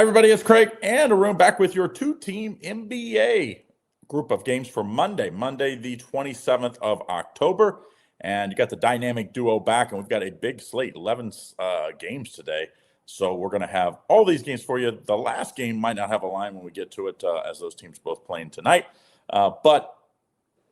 Everybody, it's Craig and Arun back with your two-team NBA group of games for Monday the 27th of October. And you got the dynamic duo back, and we've got a big slate, 11 games today. So we're going to have all these games for you. The last game might not have a line when we get to it, as those teams both playing tonight. But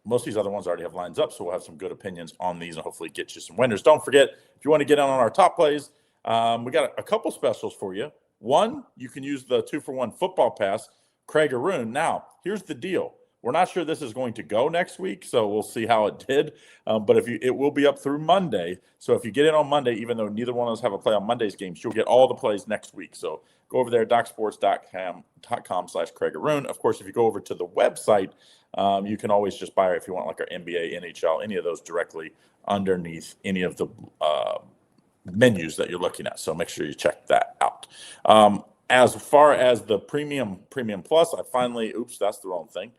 most of these other ones already have lines up, so we'll have some good opinions on these and hopefully get you some winners. Don't forget, if you want to get in on our top plays, we got a couple specials for you. One, you can use the 2-for-1 football pass, Craig Arun. Now, here's the deal. We're not sure this is going to go next week, so we'll see how it did. But it will be up through Monday. So if you get in on Monday, even though neither one of us have a play on Monday's games, you'll get all the plays next week. So go over there, docsports.com/Craig Arun. Of course, if you go over to the website, you can always just buy it if you want, like our NBA, NHL, any of those directly underneath any of the menus that you're looking at. So make sure you check that out. As far as the premium plus, that's the wrong thing.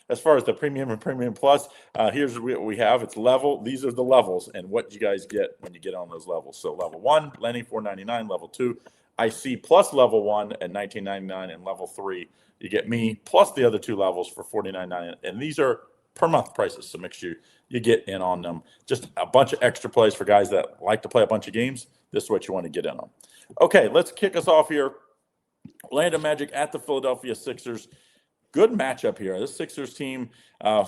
As far as the premium and premium plus, here's what we have. It's level. These are the levels and what you guys get when you get on those levels. So level 1, Lenny, $4.99. Level 2, IC plus level 1 at $19.99, and level 3, you get me plus the other two levels for $49.99. And these are per month prices, so make sure you get in on them. Just a bunch of extra plays for guys that like to play a bunch of games. This is what you want to get in on. Okay, let's kick us off here. Orlando Magic at the Philadelphia Sixers. Good matchup here. This Sixers team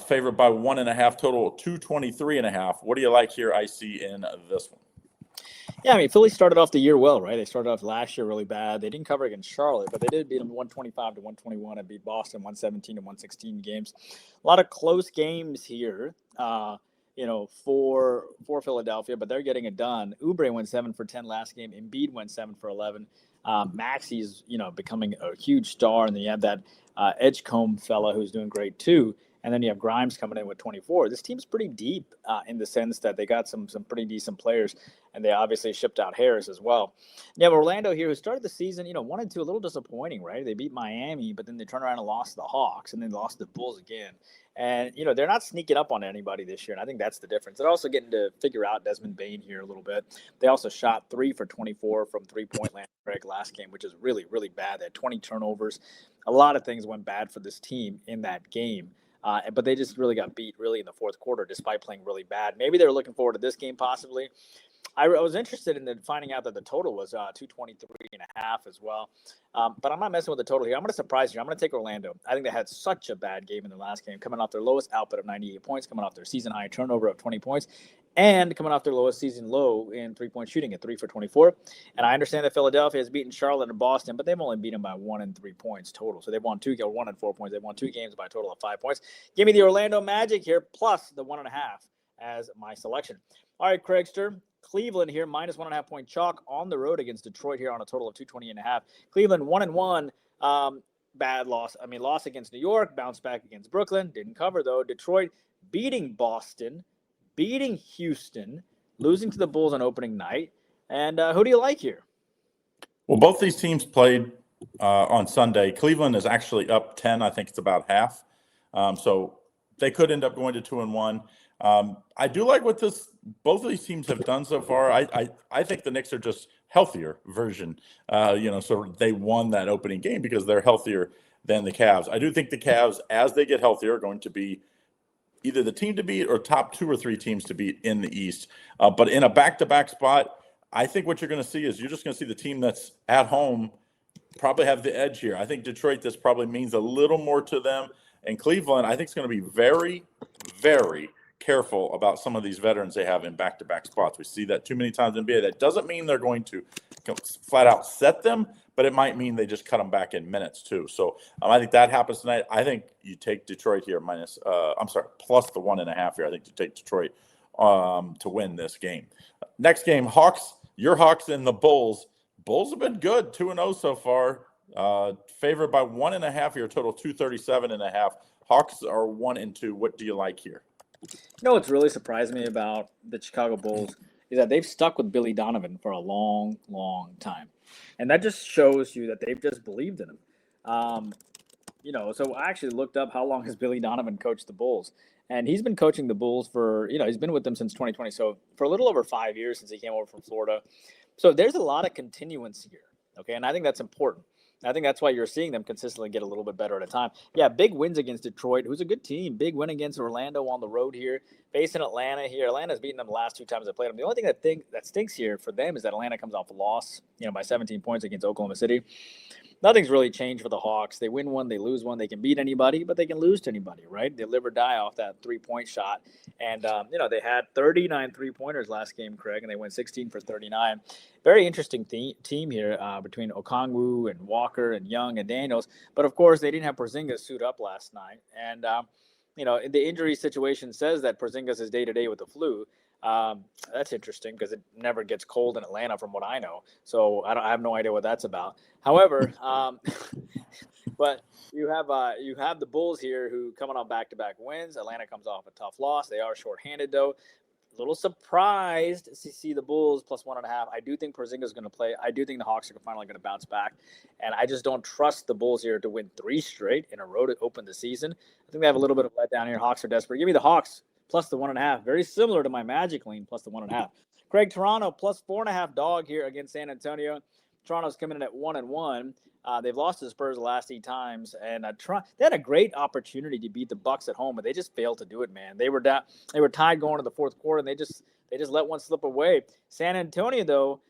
favored by 1.5, total of 223.5. What do you like here, I see, in this one? Yeah, I mean, Philly started off the year well, right? They started off last year really bad. They didn't cover against Charlotte, but they did beat them 125-121 and beat Boston 117-116 games. A lot of close games here, for Philadelphia, but they're getting it done. Oubre went 7 for 10 last game. Embiid went 7 for 11. Maxi's, becoming a huge star, and then you have that Edgecombe fella who's doing great too. And then you have Grimes coming in with 24. This team's pretty deep in the sense that they got some pretty decent players, and they obviously shipped out Harris as well. You have Orlando here, who started the season, 1-2, a little disappointing, right? They beat Miami, but then they turned around and lost to the Hawks, and then lost to the Bulls again. And, they're not sneaking up on anybody this year, and I think that's the difference. They're also getting to figure out Desmond Bane here a little bit. They also shot 3 for 24 from three-point land last game, which is really, really bad. They had 20 turnovers. A lot of things went bad for this team in that game. But they just really got beat in the fourth quarter despite playing really bad. Maybe they were looking forward to this game possibly. I was interested in finding out that the total was 223.5 as well. But I'm not messing with the total here. I'm going to surprise you. I'm going to take Orlando. I think they had such a bad game in the last game, coming off their lowest output of 98 points, coming off their season-high turnover of 20 points, and coming off their lowest season low in three-point shooting at 3 for 24. And I understand that Philadelphia has beaten Charlotte and Boston, but they've only beaten them by 1 and 3 points total. So they've won 1 and 4 points. They've won 2 games by a total of 5 points. Give me the Orlando Magic here, plus the 1.5 as my selection. All right, Craigster. Cleveland here, minus 1.5 point chalk on the road against Detroit here on a total of 220.5. Cleveland 1-1. Bad loss. Loss against New York, bounce back against Brooklyn. Didn't cover, though. Detroit beating Boston, beating Houston, losing to the Bulls on opening night. And who do you like here? Well, both these teams played on Sunday. Cleveland is actually up 10. I think it's about half. So they could end up going to 2-1. I do like what both of these teams have done so far. I think the Knicks are just healthier version. So they won that opening game because they're healthier than the Cavs. I do think the Cavs, as they get healthier, are going to be either the team to beat or top 2 or 3 teams to beat in the East. But in a back-to-back spot, I think what you're going to see is you're just going to see the team that's at home probably have the edge here. I think Detroit, this probably means a little more to them. And Cleveland, I think, is going to be very, very careful about some of these veterans they have in back-to-back spots. We see that too many times in NBA. That doesn't mean they're going to flat out set them, but it might mean they just cut them back in minutes too. So I think that happens tonight. I think you take Detroit here plus the 1.5 here. I think you take Detroit to win this game. Next game, Hawks. Your Hawks and the Bulls. Bulls have been good, 2-0 so far. Favored by 1.5 here, total 237.5. Hawks are 1-2. What do you like here? What's really surprised me about the Chicago Bulls is that they've stuck with Billy Donovan for a long, long time. And that just shows you that they've just believed in him. So I actually looked up how long has Billy Donovan coached the Bulls. And he's been coaching the Bulls for, he's been with them since 2020. So for a little over 5 years since he came over from Florida. So there's a lot of continuance here. Okay. And I think that's important. I think that's why you're seeing them consistently get a little bit better at a time. Yeah, big wins against Detroit, who's a good team. Big win against Orlando on the road here. Facing Atlanta here. Atlanta's beaten them the last 2 times they played them. The only thing that stinks here for them is that Atlanta comes off a loss, by 17 points against Oklahoma City. Nothing's really changed for the Hawks. They win one, they lose one. They can beat anybody, but they can lose to anybody, right? They live or die off that 3-point shot. And, they had 39 3-pointers last game, Craig, and they went 16 for 39. Very interesting team here between Okongwu and Walker and Young and Daniels. But, of course, they didn't have Porzingis suit up last night. And, the injury situation says that Porzingis is day-to-day with the flu. That's interesting because it never gets cold in Atlanta from what I know. So I have no idea what that's about. However, but you have the Bulls here who coming on back-to-back wins. Atlanta comes off a tough loss. They are shorthanded though. A little surprised to see the Bulls plus 1.5. I do think Porzingis is going to play. I do think the Hawks are finally going to bounce back. And I just don't trust the Bulls here to win 3 straight in a row to open the season. I think they have a little bit of letdown here. Hawks are desperate. Give me the Hawks plus the 1.5. Very similar to my Magic lean plus the 1.5. Craig, Toronto plus 4.5 dog here against San Antonio. Toronto's coming in at 1-1. They've lost to the Spurs the last 8 times, and they had a great opportunity to beat the Bucks at home, but they just failed to do it. Man, they were tied going to the fourth quarter, and they just let one slip away. San Antonio, though,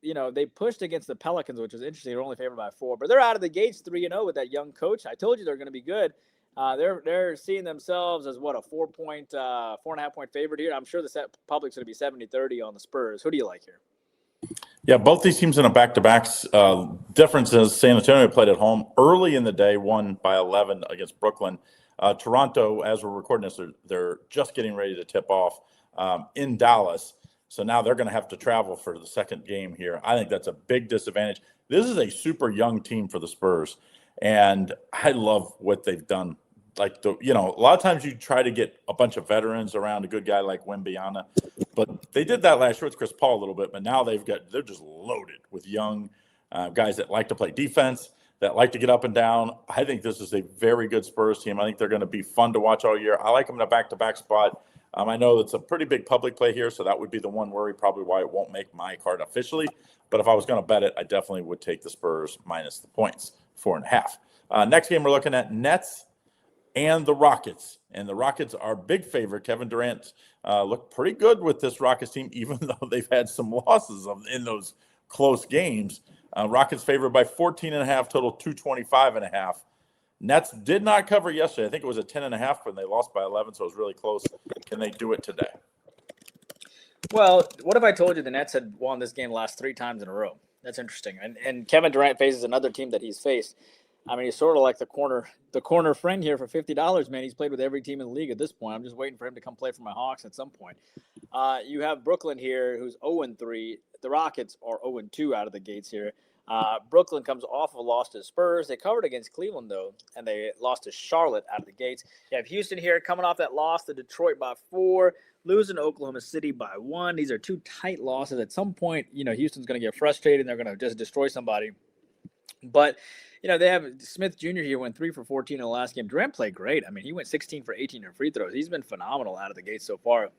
they pushed against the Pelicans, which was interesting. They're only favored by 4, but they're out of the gates 3-0 with that young coach. I told you they're going to be good. They're seeing themselves as what, a 4.5 point favorite here. I'm sure the public's going to be 70-30 on the Spurs. Who do you like here? Yeah, both these teams in a back-to-backs. Difference is San Antonio played at home early in the day, won by 11 against Brooklyn. Toronto, as we're recording this, they're just getting ready to tip off in Dallas. So now they're going to have to travel for the second game here. I think that's a big disadvantage. This is a super young team for the Spurs, and I love what they've done. Like, a lot of times you try to get a bunch of veterans around a good guy like Wembanyama, but they did that last year with Chris Paul a little bit, but now they're just loaded with young guys that like to play defense, that like to get up and down. I think this is a very good Spurs team. I think they're going to be fun to watch all year. I like them in a back-to-back spot. I know it's a pretty big public play here, so that would be the one worry, probably why it won't make my card officially. But if I was going to bet it, I definitely would take the Spurs minus the points, 4.5. Next game we're looking at Nets and the Rockets. And the Rockets are big favorite. Kevin Durant looked pretty good with this Rockets team, even though they've had some losses in those close games. Rockets favored by 14.5, total 225.5. Nets did not cover yesterday. I think it was a 10.5, but they lost by 11, so it was really close. Can they do it today? Well, what if I told you the Nets had won this game the last 3 times in a row? That's interesting. And Kevin Durant faces another team that he's faced. I mean, he's sort of like the corner friend here for $50, man. He's played with every team in the league at this point. I'm just waiting for him to come play for my Hawks at some point. You have Brooklyn here, who's 0-3. The Rockets are 0-2 out of the gates here. Brooklyn comes off of a loss to Spurs. They covered against Cleveland, though, and they lost to Charlotte out of the gates. You have Houston here coming off that loss to Detroit by 4, losing to Oklahoma City by 1. These are 2 tight losses. At some point, Houston's going to get frustrated, and they're going to just destroy somebody. But, they have Smith Jr. here, went 3 for 14 in the last game. Durant played great. I mean, he went 16 for 18 in free throws. He's been phenomenal out of the gate so far.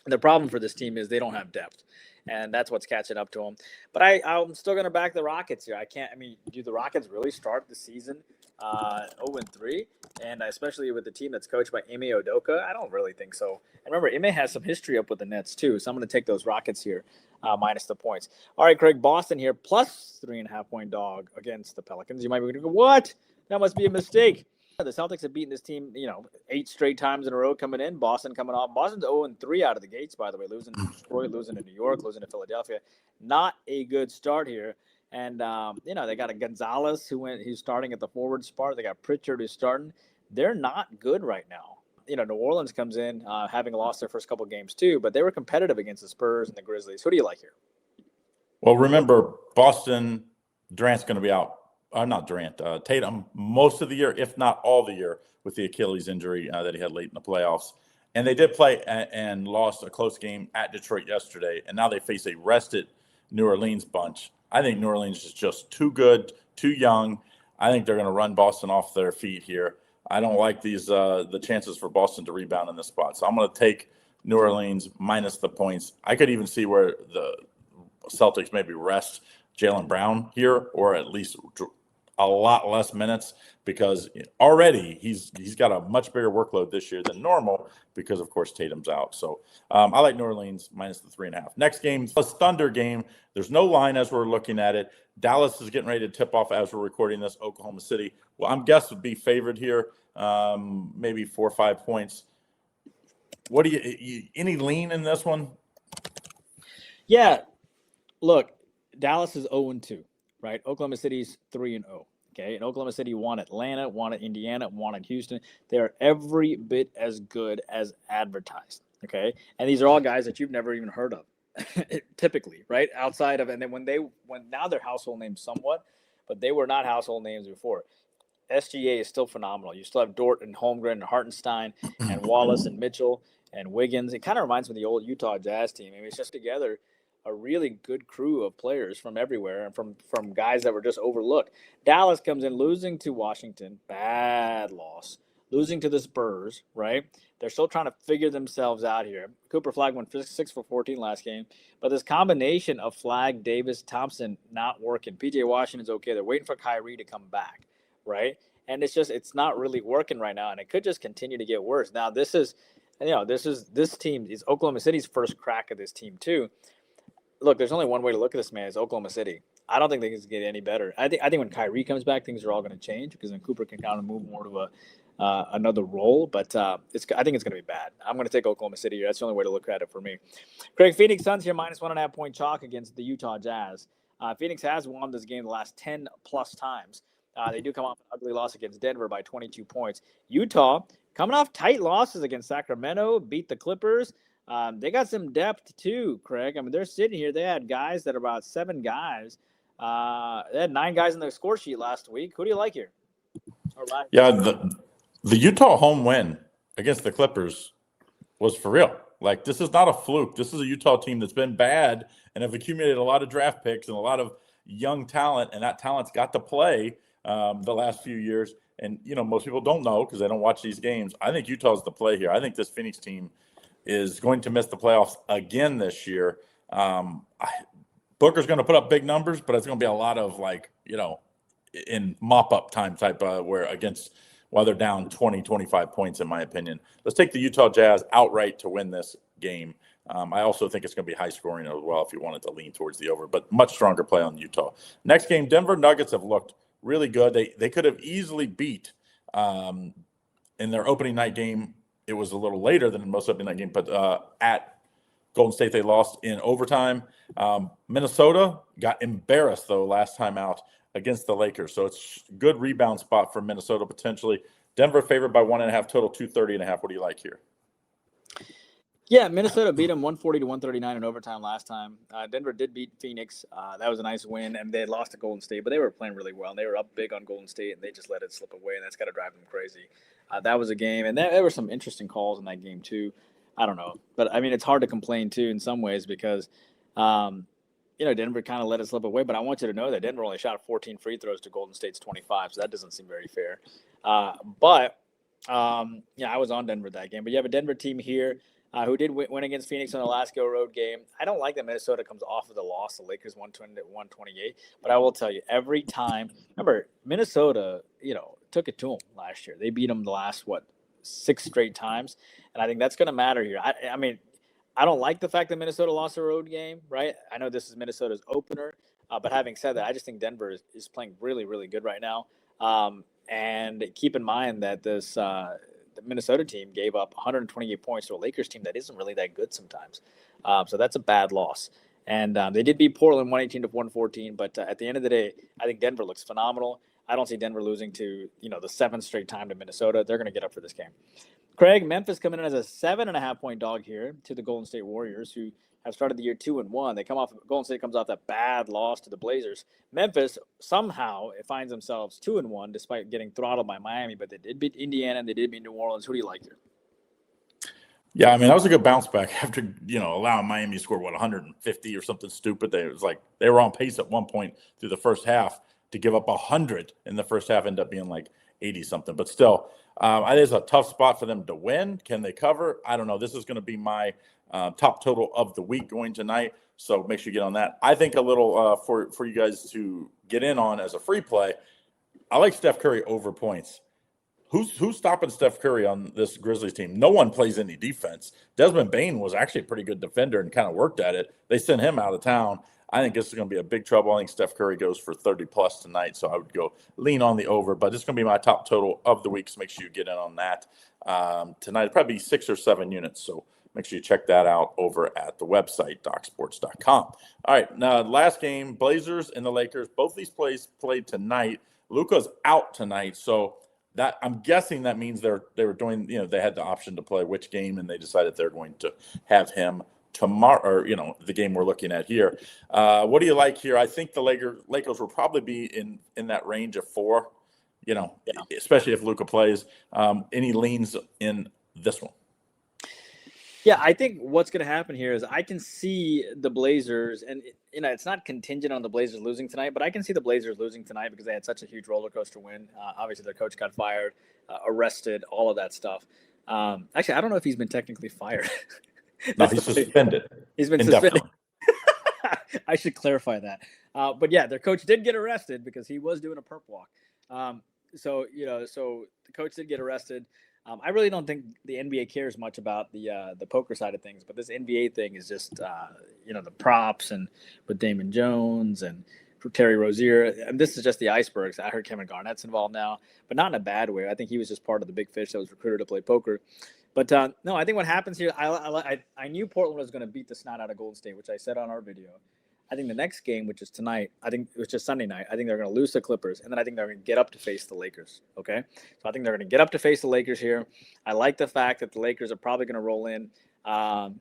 The problem for this team is they don't have depth, and that's what's catching up to them. But I'm still going to back the Rockets here. Do the Rockets really start the season 0-3? And especially with the team that's coached by Ime Udoka, I don't really think so. And remember, Ime has some history up with the Nets too, so I'm going to take those Rockets here minus the points. All right, Craig, Boston here plus 3.5 point dog against the Pelicans. You might be going to go, what? That must be a mistake. The Celtics have beaten this team, 8 straight times in a row coming in. Boston coming off. Boston's 0-3 out of the gates, by the way, losing to Detroit, losing to New York, losing to Philadelphia. Not a good start here. And, they got a Gonzalez who's starting at the forward spot. They got Pritchard who's starting. They're not good right now. New Orleans comes in having lost their first couple games too, but they were competitive against the Spurs and the Grizzlies. Who do you like here? Well, remember, Boston, Durant's going to be out. Not Durant, Tatum, most of the year, if not all the year, with the Achilles injury that he had late in the playoffs. And they did play and lost a close game at Detroit yesterday, and now they face a rested New Orleans bunch. I think New Orleans is just too good, too young. I think they're going to run Boston off their feet here. I don't like the chances for Boston to rebound in this spot. So I'm going to take New Orleans minus the points. I could even see where the Celtics maybe rest Jaylen Brown here, or at least a lot less minutes, because already he's got a much bigger workload this year than normal because, of course, Tatum's out. So I like New Orleans minus the 3.5. Next game, the Thunder game. There's no line as we're looking at it. Dallas is getting ready to tip off as we're recording this. Oklahoma City, well, I'm guessing would be favored here, maybe 4 or 5 points. What do you any lean in this one? Yeah, look, Dallas is 0-2, right? Oklahoma City's 3-0. Okay, and Oklahoma City won Atlanta, won Indiana, won Houston. They are every bit as good as advertised. Okay, and these are all guys that you've never even heard of, typically, right? Outside of, and then when now they're household names somewhat, but they were not household names before. SGA is still phenomenal. You still have Dort and Holmgren and Hartenstein and Wallace and Mitchell and Wiggins. It kind of reminds me of the old Utah Jazz team. I mean, it's just together a really good crew of players from everywhere and from guys that were just overlooked. Dallas comes in losing to Washington, bad loss. Losing to the Spurs, right? They're still trying to figure themselves out here. Cooper Flagg went 6 for 14 last game. But this combination of Flagg, Davis, Thompson not working. PJ Washington's okay. They're waiting for Kyrie to come back, right? And it's not really working right now. And it could just continue to get worse. Now, this team is Oklahoma City's first crack at this team, too. Look, there's only one way to look at this, man. It's Oklahoma City. I don't think things get any better. I think when Kyrie comes back, things are all going to change because then Cooper can kind of move more to another role. But I think it's going to be bad. I'm going to take Oklahoma City here. That's the only way to look at it for me. Craig, Phoenix Suns here minus 1.5 point chalk against the Utah Jazz. Phoenix has won this game the last 10 plus times. They do come off an ugly loss against Denver by 22 points. Utah coming off tight losses against Sacramento, beat the Clippers. They got some depth too, Craig. I mean, they're sitting here. They had guys that are about 7 guys. They had 9 guys in the score sheet last week. Who do you like here? Yeah, the Utah home win against the Clippers was for real. Like, this is not a fluke. This is a Utah team that's been bad and have accumulated a lot of draft picks and a lot of young talent, and that talent's got to play the last few years. And, most people don't know because they don't watch these games. I think Utah's the play here. I think this Phoenix team is going to miss the playoffs again this year. Booker's going to put up big numbers, but it's going to be a lot of in mop-up time type while they're down 20, 25 points, in my opinion. Let's take the Utah Jazz outright to win this game. I also think it's going to be high scoring as well if you wanted to lean towards the over, but much stronger play on Utah. Next game, Denver Nuggets have looked really good. They could have easily beat in their opening night game. It was a little later than most opening night game, but at Golden State, they lost in overtime. Minnesota got embarrassed, though, last time out against the Lakers. So it's a good rebound spot for Minnesota potentially. Denver favored by 1.5, total 230.5. What do you like here? Yeah, Minnesota beat them 140-139 in overtime last time. Denver did beat Phoenix. That was a nice win, and they had lost to Golden State, but they were playing really well. And they were up big on Golden State, and they just let it slip away, and that's got to drive them crazy. That was a game, and there were some interesting calls in that game too. I don't know, but I mean, it's hard to complain too in some ways because, Denver kind of let it slip away. But I want you to know that Denver only shot 14 free throws to Golden State's 25, so that doesn't seem very fair. I was on Denver that game, but you have a Denver team here who did win against Phoenix on the last go road game. I don't like that Minnesota comes off of the loss. The Lakers 120-128, but I will tell you every time. Remember, Minnesota, took it to them last year. They beat them the last 6 straight times, and I think that's going to matter here. I mean, I don't like the fact that Minnesota lost a road game, right? I know this is Minnesota's opener, but having said that, I just think Denver is playing really, really good right now. And keep in mind that the Minnesota team gave up 128 points to a Lakers team that isn't really that good sometimes. So that's a bad loss. And they did beat Portland 118-114, but at the end of the day, I think Denver looks phenomenal. I don't see Denver losing to, the 7th straight time to Minnesota. They're going to get up for this game. Craig, Memphis coming in as a 7.5 point dog here to the Golden State Warriors, who have started the year 2-1. Golden State comes off that bad loss to the Blazers. Memphis somehow finds themselves 2-1 despite getting throttled by Miami, but they did beat Indiana and they did beat New Orleans. Who do you like here? Yeah, I mean, that was a good bounce back after, allowing Miami to score, 150 or something stupid. It was like they were on pace at one point through the first half to give up 100 in the first half, ended up being like 80-something. But still, it is a tough spot for them to win. Can they cover? I don't know. This is going to be my top total of the week going tonight. So make sure you get on that. I think a little for you guys to get in on as a free play, I like Steph Curry over points. Who's stopping Steph Curry on this Grizzlies team? No one plays any defense. Desmond Bane was actually a pretty good defender and kind of worked at it. They sent him out of town. I think this is going to be a big trouble. I think Steph Curry goes for 30-plus tonight, so I would go lean on the over. But it's going to be my top total of the week, so make sure you get in on that. Tonight, it'll probably be 6 or 7 units, so make sure you check that out over at the website, docsports.com. All right, now last game, Blazers and the Lakers. Both these plays played tonight. Luka's out tonight, so that I'm guessing that means they were doing, they had the option to play which game, and they decided they're going to have him tomorrow, or the game we're looking at here. What do you like here? I think the Lakers will probably be in that range of 4, especially if Luka plays. Any leans in this one? Yeah, I think what's going to happen here is I can see the Blazers, and it's not contingent on the Blazers losing tonight, but I can see the Blazers losing tonight because they had such a huge roller coaster win. Obviously, their coach got fired, arrested, all of that stuff. Actually, I don't know if he's been technically fired. No, he's suspended. He's been suspended. I should clarify that. But yeah, their coach did get arrested because he was doing a perp walk. So the coach did get arrested. I really don't think the NBA cares much about the poker side of things, but this NBA thing is just the props and with Damon Jones and Terry Rozier, and this is just the icebergs. I heard Kevin Garnett's involved now, but not in a bad way. I think he was just part of the big fish that was recruited to play poker. But no, I think what happens here, I knew Portland was going to beat the snot out of Golden State, which I said on our video. I think the next game, which is tonight, which is Sunday night, I think they're going to lose the Clippers, and then I think they're going to get up to face the Lakers. Okay, so I think they're going to get up to face the Lakers here. I like the fact that the Lakers are probably going to roll in. The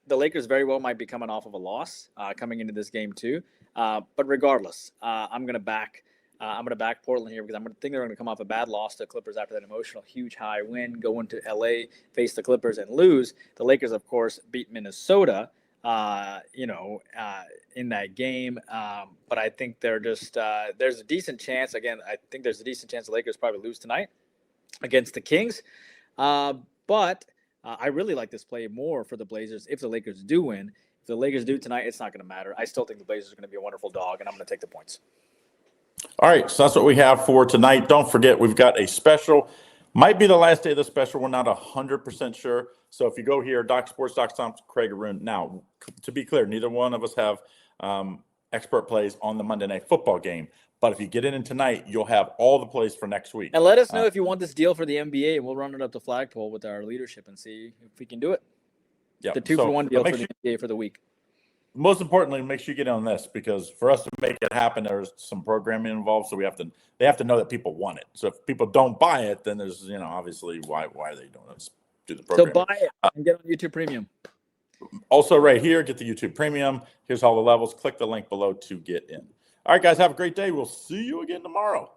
Lakers very well might be coming off of a loss coming into this game too. But regardless, I'm going to back Portland here because think they're going to come off a bad loss to the Clippers after that emotional, huge high win, go into LA, face the Clippers and lose. The Lakers, of course, beat Minnesota. In that game. But I think they're just there's a decent chance. Again, I think there's a decent chance the Lakers probably lose tonight against the Kings. But I really like this play more for the Blazers if the Lakers do win. If the Lakers do tonight, it's not going to matter. I still think the Blazers are going to be a wonderful dog, and I'm going to take the points. All right, so that's what we have for tonight. Don't forget, we've got a special. Might be the last day of the special. We're not 100% sure. So if you go here, DocSports.com, Craig Arun. Now, to be clear, neither one of us have expert plays on the Monday Night Football game. But if you get in tonight, you'll have all the plays for next week. And let us know if you want this deal for the NBA, and we'll run it up the flagpole with our leadership and see if we can do it. Yeah, the 2-for-1 deal for the NBA for the week. Most importantly, make sure you get on this because for us to make it happen, there's some programming involved. So they have to know that people want it. So if people don't buy it, then there's, obviously why are they doing it? Do the program. So buy it and get on YouTube Premium. Also right here, get the YouTube Premium. Here's all the levels. Click the link below to get in. All right, guys, have a great day. We'll see you again tomorrow.